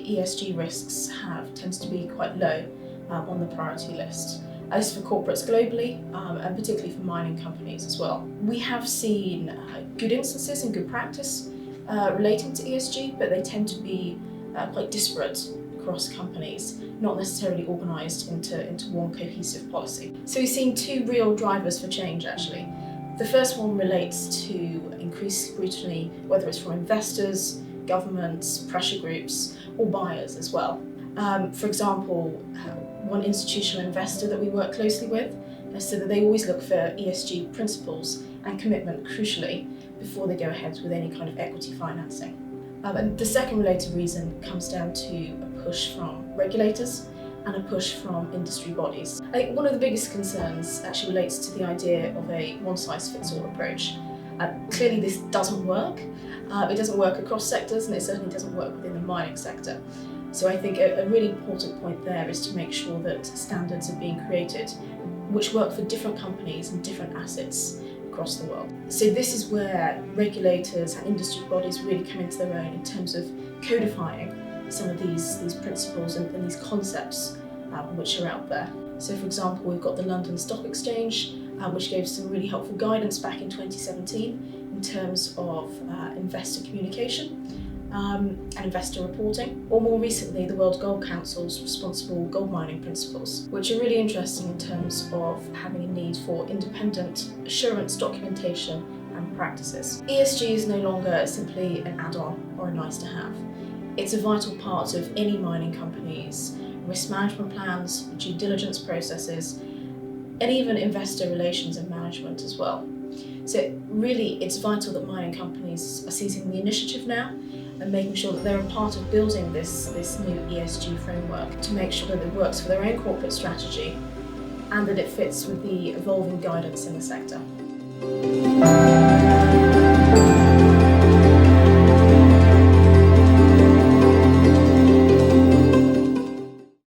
ESG risks have tended to be quite low on the priority list. This is for corporates globally and particularly for mining companies as well. We have seen good instances and good practice relating to ESG, but they tend to be quite disparate across companies, not necessarily organised into one cohesive policy. So we've seen two real drivers for change actually. The first one relates to increased scrutiny, whether it's from investors, governments, pressure groups, or buyers as well. For example, one institutional investor that we work closely with said that they always look for ESG principles and commitment crucially before they go ahead with any kind of equity financing. And the second related reason comes down to a push from regulators and a push from industry bodies. I think one of the biggest concerns actually relates to the idea of a one-size-fits-all approach. Clearly this doesn't work. It doesn't work across sectors, and it certainly doesn't work within the mining sector. So I think a really important point there is to make sure that standards are being created which work for different companies and different assets across the world. So this is where regulators and industry bodies really come into their own in terms of codifying some of these principles and these concepts which are out there. So for example, we've got the London Stock Exchange, which gave some really helpful guidance back in 2017 in terms of investor communication and investor reporting, or more recently the World Gold Council's responsible gold mining principles, which are really interesting in terms of having a need for independent assurance documentation and practices. ESG is no longer simply an add-on or a nice to have. It's a vital part of any mining company's risk management plans, due diligence processes, and even investor relations and management as well. So really it's vital that mining companies are seizing the initiative now and making sure that they're a part of building this new ESG framework to make sure that it works for their own corporate strategy and that it fits with the evolving guidance in the sector.